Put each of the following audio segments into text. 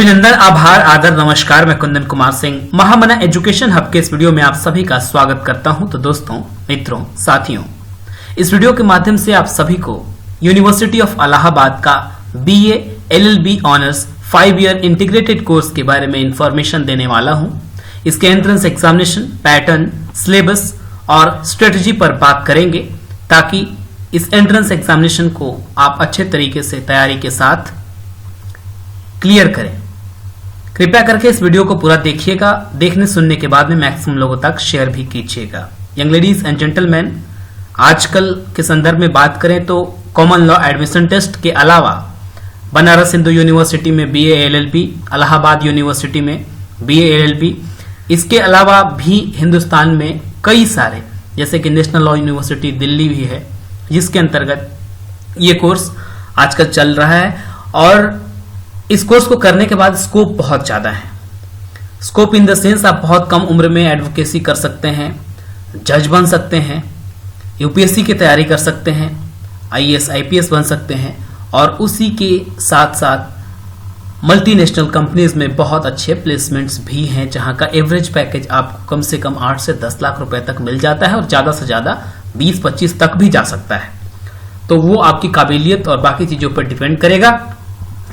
अभिनंदन, आभार, आदर, नमस्कार। मैं कुंदन कुमार सिंह महामना एजुकेशन हब के इस वीडियो में आप सभी का स्वागत करता हूं। तो दोस्तों, मित्रों, साथियों, इस वीडियो के माध्यम से आप सभी को यूनिवर्सिटी ऑफ इलाहाबाद का BA LLB honours 5 year integrated course के बारे में इंफॉर्मेशन देने वाला हूं। इसके एंट्रेंस एग्जामिनेशन, पैटर्न, सिलेबस और स्ट्रेटजी पर बात करेंगे ताकि इस एंट्रेंस एग्जामिनेशन को आप अच्छे तरीके से तैयारी के साथ क्लियर करें। कृपया करके इस वीडियो को पूरा देखिएगा। देखने सुनने के बाद में मैक्सिमम लोगों तक शेयर भी कीजिएगा। यंग लेडीज एंड जेंटलमैन, आजकल के संदर्भ में बात करें तो कॉमन लॉ एडमिशन टेस्ट के अलावा बनारस हिंदू यूनिवर्सिटी में BA LLB, इलाहाबाद यूनिवर्सिटी में BA LLB, इसके अलावा भी हिंदुस्तान में कई सारे, जैसे कि नेशनल लॉ यूनिवर्सिटी दिल्ली भी है, जिसके अंतर्गत ये कोर्स आजकल चल रहा है। और इस कोर्स को करने के बाद स्कोप बहुत ज्यादा है। स्कोप इन द सेंस, आप बहुत कम उम्र में एडवोकेसी कर सकते हैं, जज बन सकते हैं, UPSC की तैयारी कर सकते हैं, IAS IPS बन सकते हैं, और उसी के साथ साथ मल्टीनेशनल कंपनीज में बहुत अच्छे प्लेसमेंट्स भी हैं, जहां का एवरेज पैकेज आपको कम से कम 8 से 10 लाख रुपए तक मिल जाता है और ज्यादा से ज्यादा 20-25 तक भी जा सकता है। तो वो आपकी काबिलियत और बाकी चीजों पर डिपेंड करेगा।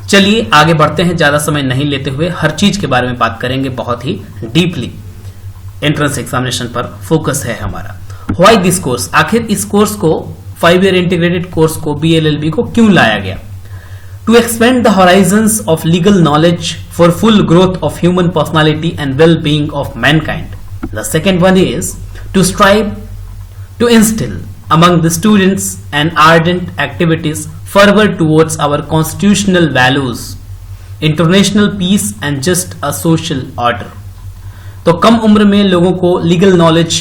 चलिए आगे बढ़ते हैं, ज्यादा समय नहीं लेते हुए हर चीज के बारे में बात करेंगे बहुत ही डीपली। एंट्रेंस एग्जामिनेशन पर फोकस है हमारा। व्हाई दिस कोर्स, आखिर इस कोर्स को 5 ईयर इंटीग्रेटेड कोर्स को BA LLB को क्यों लाया गया? To expand the horizons of legal knowledge for full growth of human personality and well being of mankind. The second one is to strive to instil among the students and ardent activities fervor towards our constitutional values, international peace and just a social order। तो कम उम्र में लोगों को legal knowledge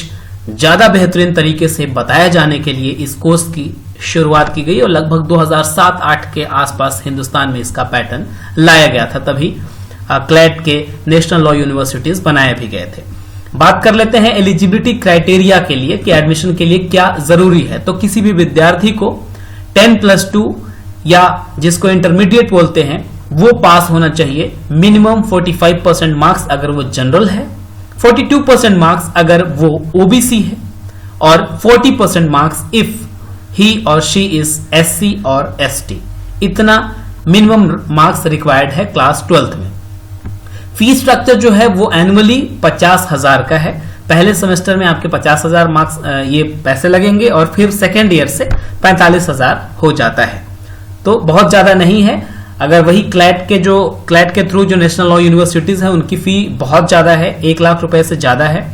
ज्यादा बेहतरीन तरीके से बताया जाने के लिए इस कोर्स की शुरुआत की गई और लगभग 2007-8 के आसपास हिंदुस्तान में इसका पैटर्न लाया गया था। तभी क्लैट के नेशनल लॉ यूनिवर्सिटीज बनाए भी गए थे। बात कर लेते हैं एलिजिबिलिटी क्राइटेरिया के लिए कि एडमिशन के लिए क्या जरूरी है। तो किसी भी विद्यार्थी को 10+2 या जिसको इंटरमीडिएट बोलते हैं वो पास होना चाहिए। मिनिमम 45% मार्क्स अगर वो जनरल है, 42% मार्क्स अगर वो OBC है, और 40% मार्क्स इफ ही और शी इज SC और ST। इतना मिनिमम मार्क्स रिक्वायर्ड है क्लास 12th में। फीस स्ट्रक्चर जो है वो एनुअली 50,000 का है। पहले सेमेस्टर में आपके 50,000 मार्क्स ये पैसे लगेंगे और फिर सेकेंड ईयर से 45,000 हो जाता है। तो बहुत ज्यादा नहीं है। अगर वही क्लैट के थ्रू जो नेशनल लॉ यूनिवर्सिटीज है उनकी फी बहुत ज्यादा है, 1 लाख रुपए से ज्यादा है।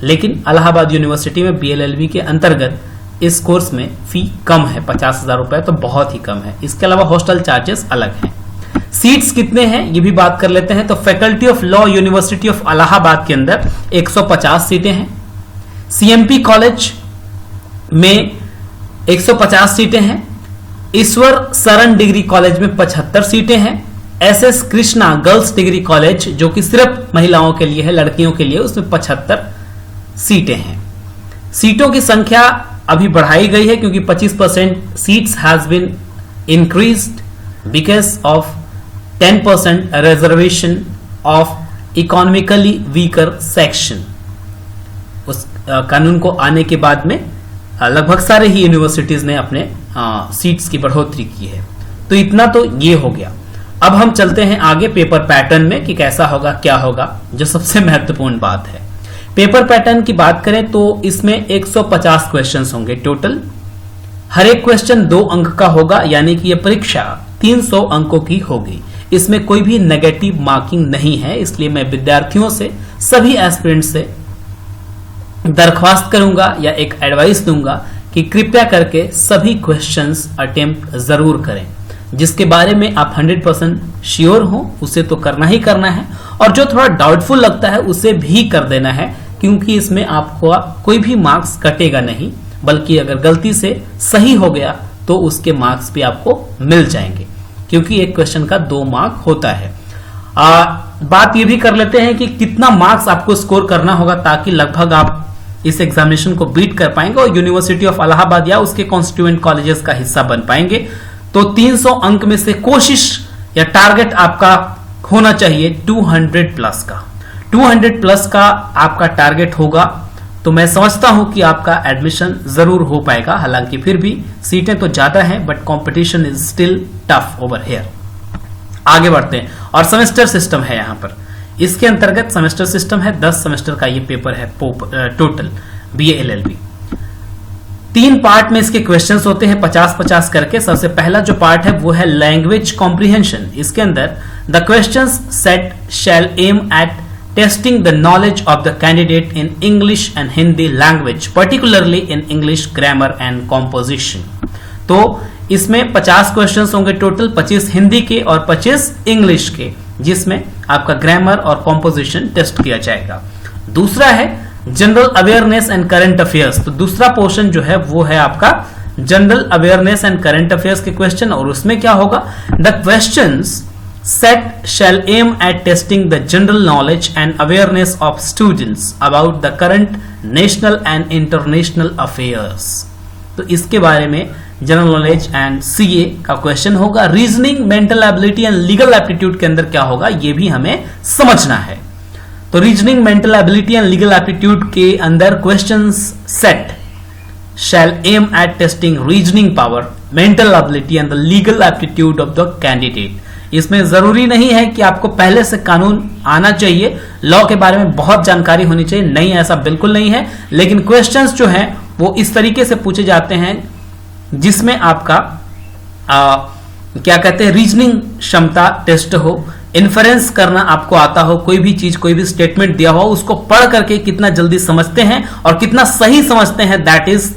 लेकिन इलाहाबाद यूनिवर्सिटी में BA LLB के अंतर्गत इस कोर्स में फी कम है, 50,000 रुपए, तो बहुत ही कम है। इसके अलावा हॉस्टल चार्जेस अलग हैं। सीट्स कितने हैं ये भी बात कर लेते हैं। तो faculty of law university of Allahabad के अंदर 150 सीटें हैं। CMP कॉलेज में 150 सीटें हैं। ईश्वर शरण डिग्री कॉलेज में 75 सीटें हैं। SS Krishna girls degree college जो कि सिर्फ महिलाओं के लिए है, लड़कियों के लिए, उसमें 75 सीटें हैं। सीटों की संख्या अभी बढ़ाई गई है क्योंकि 25% seats has been increased because of 10% reservation of economically weaker section। उस कानून को आने के बाद में लगभग सारे ही यूनिवर्सिटीज ने अपने सीट्स की बढ़ोतरी की है। तो इतना तो ये हो गया। अब हम चलते हैं आगे पेपर पैटर्न में कि कैसा होगा, क्या होगा, जो सबसे महत्वपूर्ण बात है। पेपर पैटर्न की बात करें तो इसमें 150 क्वेश्चंस होंगे टोटल। हर एक क्वेश्चन 2 अंक का होगा, यानी कि यह परीक्षा 300 अंकों की होगी। इसमें कोई भी नेगेटिव मार्किंग नहीं है। इसलिए मैं विद्यार्थियों से, सभी एस्पिरेंट्स से दरख्वास्त करूंगा या एक एडवाइस दूंगा कि कृपया करके सभी क्वेश्चंस अटेम्प्ट जरूर करें। जिसके बारे में आप 100% श्योर हो उसे तो करना ही करना है, और जो थोड़ा डाउटफुल लगता है उसे भी कर देना है, क्योंकि इसमें आपको कोई भी मार्क्स कटेगा नहीं, बल्कि अगर गलती से सही हो गया तो उसके मार्क्स भी आपको मिल जाएंगे, क्योंकि एक क्वेश्चन का 2 मार्क होता है। बात ये भी कर लेते हैं कि कितना मार्क्स आपको स्कोर करना होगा ताकि लगभग आप इस एग्जामिनेशन को बीट कर पाएंगे और यूनिवर्सिटी ऑफ इलाहाबाद या उसके कॉन्स्टिट्यूएंट कॉलेजेस का हिस्सा बन पाएंगे। तो 300 अंक में से कोशिश या टारगेट आपका होना चाहिए 200 प्लस का। 200 प्लस का आपका टारगेट होगा तो मैं समझता हूं कि आपका एडमिशन जरूर हो पाएगा। हालांकि फिर भी सीटें तो ज्यादा हैं but competition is still tough over here. आगे बढ़ते हैं और सेमेस्टर सिस्टम है यहाँ पर। इसके अंतर्गत सेमेस्टर सिस्टम है, 10 सेमेस्टर का ये पेपर है टोटल बीए LLB। 3 पार्ट में इसके क्वेश्चंस होते हैं 50-50 करके। सबसे पहला जो पार्ट है वो है लैंग्वेज कॉम्प्रिहेंशन। इसके अंदर the questions set shall aim at testing the knowledge of the candidate in English and Hindi language, particularly in English grammar and composition. तो इसमें 50 क्वेश्चंस होंगे टोटल, 25 हिंदी के और 25 इंग्लिश के, जिसमें आपका ग्रामर और कॉम्पोजिशन टेस्ट किया जाएगा। दूसरा है general awareness and current affairs. तो दूसरा पोर्शन जो है वो है आपका general awareness and current affairs के क्वेश्चन। और उसमें क्या होगा, the questions set shall aim at testing the general knowledge and awareness of students about the current national and international affairs। तो इसके बारे में जनरल नॉलेज एंड सीए का क्वेश्चन होगा। Reasoning, mental ability and legal aptitude के अंदर क्या होगा ये भी हमें समझना है। तो reasoning, mental ability and legal aptitude के अंदर questions set shall aim at testing reasoning power, mental ability and the legal aptitude of the candidate। इसमें जरूरी नहीं है कि आपको पहले से कानून आना चाहिए, लॉ के बारे में बहुत जानकारी होनी चाहिए, नहीं ऐसा बिल्कुल नहीं है। लेकिन क्वेश्चंस जो हैं वो इस तरीके से पूछे जाते हैं जिसमें आपका क्या कहते हैं, रीजनिंग क्षमता टेस्ट हो, इन्फरेंस करना आपको आता हो, कोई भी चीज, कोई भी स्टेटमेंट दिया हो उसको पढ़ करके कितना जल्दी समझते हैं और कितना सही समझते हैं, दैट इज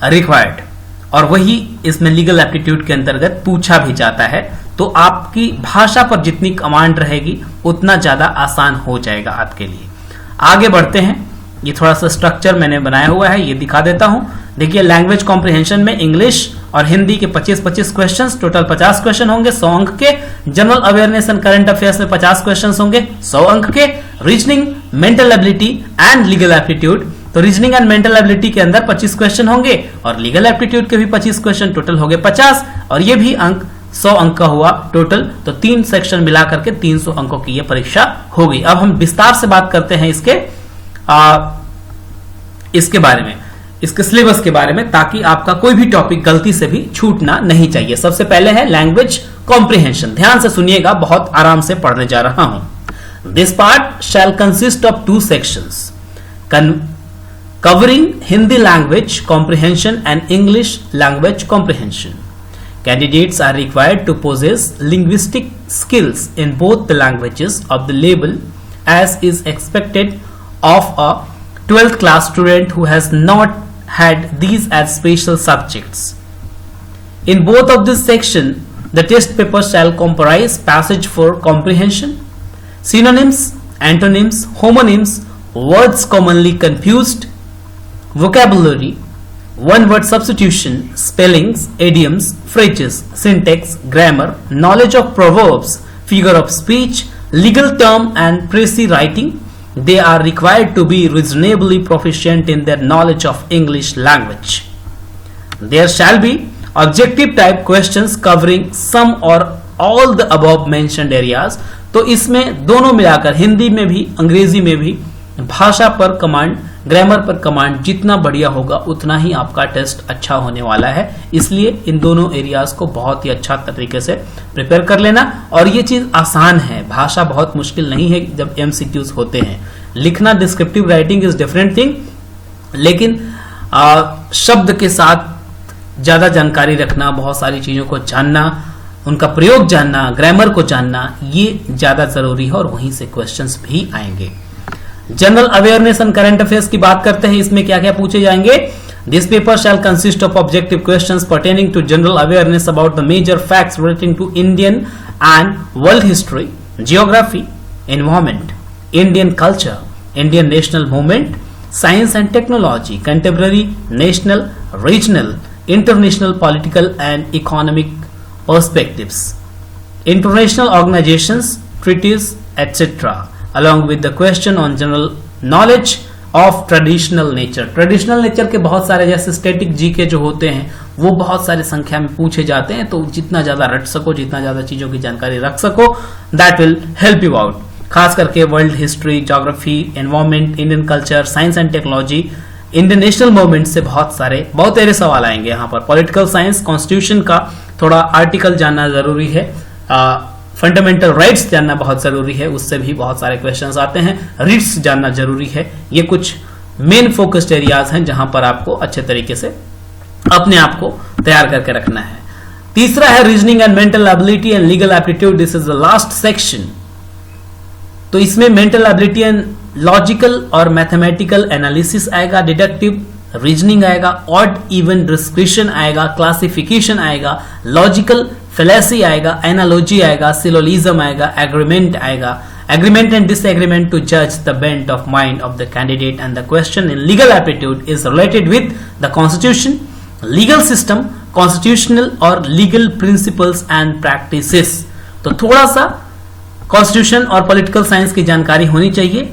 रिक्वायर्ड। और वही इसमें लीगल एप्टीट्यूड के अंतर्गत पूछा भी जाता है। तो आपकी भाषा पर जितनी कमांड रहेगी उतना ज्यादा आसान हो जाएगा आपके लिए। आगे बढ़ते हैं। ये थोड़ा सा स्ट्रक्चर मैंने बनाया हुआ है, ये दिखा देता हूं। देखिए, लैंग्वेज कॉम्प्रिहेंशन में इंग्लिश और हिंदी के 25-25 क्वेश्चंस, टोटल 50 क्वेश्चन होंगे 100 अंक के। General awareness and current affairs में 50 क्वेश्चंस होंगे 100 अंक के। Reasoning, mental ability and legal aptitude, तो रीजनिंग एंड मेंटल एबिलिटी के अंदर 25 क्वेश्चन होंगे और लीगल एप्टीट्यूड के भी 25 क्वेश्चन, टोटल हो गए 50। और ये भी अंक 100 अंक का हुआ टोटल। तो 3 सेक्शन मिला करके 300 अंकों की ये परीक्षा होगी। अब हम विस्तार से बात करते हैं इसके बारे में, इसके सिलेबस के बारे में, ताकि आपका कोई भी टॉपिक गलती से भी छूटना नहीं चाहिए। सबसे पहले है लैंग्वेज कॉम्प्रिहेंशन। ध्यान से सुनिएगा, बहुत आराम से पढ़ने जा रहा हूं। This part shell consist of 2 sections covering Hindi language comprehension and English language comprehension. Candidates are required to possess linguistic skills in both the languages of the level as is expected of a 12th class student who has not had these as special subjects. In both of this section, the test paper shall comprise passage for comprehension, synonyms, antonyms, homonyms, words commonly confused, vocabulary, one-word substitution, spellings, idioms, phrases, syntax, grammar, knowledge of proverbs, figure of speech, legal term and précis writing. They are required to be reasonably proficient in their knowledge of English language. There shall be objective type questions covering some or all the above mentioned areas. तो इसमें दोनों मिलाकर, हिंदी में भी अंग्रेजी में भी, भाषा पर कमांड, ग्रामर पर कमांड जितना बढ़िया होगा उतना ही आपका टेस्ट अच्छा होने वाला है। इसलिए इन दोनों एरियाज को बहुत ही अच्छा तरीके से प्रिपेयर कर लेना। और ये चीज आसान है, भाषा बहुत मुश्किल नहीं है जब MCQs होते हैं। लिखना, descriptive writing is different thing, लेकिन शब्द के साथ ज्यादा जानकारी रखना, बहुत सारी चीजों को जानना, उनका प्रयोग जानना, ग्रामर को जानना, ये ज्यादा जरूरी है और वहीं से क्वेश्चंस भी आएंगे। General awareness and current affairs की बात करते हैं, इसमें क्या क्या पूछे जाएंगे। This paper shall consist of objective questions pertaining to general awareness about the major facts relating to Indian and world history, geography, environment, Indian culture, Indian national movement, science and technology, contemporary, national, regional, international political and economic perspectives, international organisations, treaties, etcetera, along with the question on general knowledge of traditional nature। Traditional nature के बहुत सारे जैसे static GK जो होते हैं वो बहुत सारी संख्या में पूछे जाते हैं, तो जितना ज्यादा रट सको, जितना ज्यादा चीजों की जानकारी रख सको, that will help you out. खास करके world history, geography, environment, Indian culture, science and technology, Indian national movement से बहुत सारे सवाल आएंगे यहाँ पर। पॉलिटिकल साइंस, कॉन्स्टिट्यूशन का थोड़ा आर्टिकल जानना जरूरी है, फंडामेंटल राइट्स जानना बहुत जरूरी है, उससे भी बहुत सारे क्वेश्चंस आते हैं। रिट्स जानना जरूरी है। ये कुछ मेन फोकस्ड एरियाज हैं जहां पर आपको अच्छे तरीके से अपने आप को तैयार करके रखना है। तीसरा है reasoning and mental ability and legal aptitude. This is the last section. तो इसमें मेंटल एबिलिटी एंड लॉजिकल और मैथमेटिकल एनालिसिस आएगा, डिडक्टिव रीजनिंग आएगा, ऑड इवन डिस्क्रिप्शन आएगा, क्लासिफिकेशन आएगा, लॉजिकल फेलेसी आएगा, एनालॉजी आएगा, सिलोलिज्म आएगा, एग्रीमेंट आएगा, agreement and disagreement to judge the bent of mind of the candidate, and the question in legal aptitude is related with the constitution, legal system, constitutional और legal principles and practices। तो थोड़ा सा constitution और political science की जानकारी होनी चाहिए,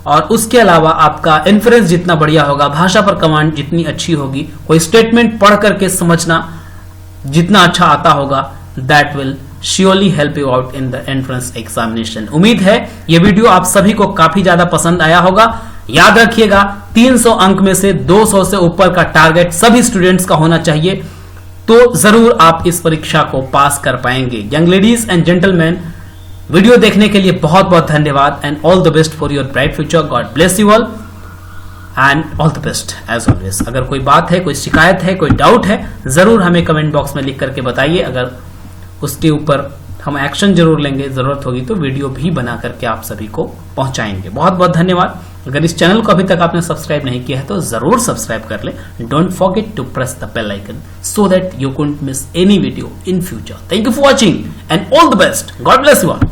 और उसके अलावा आपका इन्फ्लुएंस जितना बढ़िया होगा, भाषा पर कमांड जितनी अच्छी होगी, कोई स्टेटमेंट पढ़ करके समझना जितना अच्छा आता होगा, that will surely help you out in the entrance examination. उम्मीद है ये वीडियो आप सभी को काफी ज्यादा पसंद आया होगा। याद रखिएगा 300 अंक में से 200 से ऊपर का टारगेट सभी स्टूडेंट्स का होना चाहिए, तो जरूर आप इस परीक्षा को पास कर पाएंगे। Young ladies and gentleman, video देखने के लिए बहुत बहुत धन्यवाद and all the best for your bright future. God bless you all and all the best as always. अगर कोई बात है, कोई शिकायत है, कोई डाउट है, जरूर हमें कमेंट बॉक्स में लिख करके बताइए। अगर उसके ऊपर हम एक्शन जरूर लेंगे, जरूरत होगी तो वीडियो भी बना करके आप सभी को पहुंचाएंगे। बहुत बहुत धन्यवाद। अगर इस चैनल को अभी तक आपने सब्सक्राइब नहीं किया है तो जरूर सब्सक्राइब कर ले। Don't forget to press the bell icon so that you couldn't miss any video in future. Thank you for watching and all the best. God bless you all.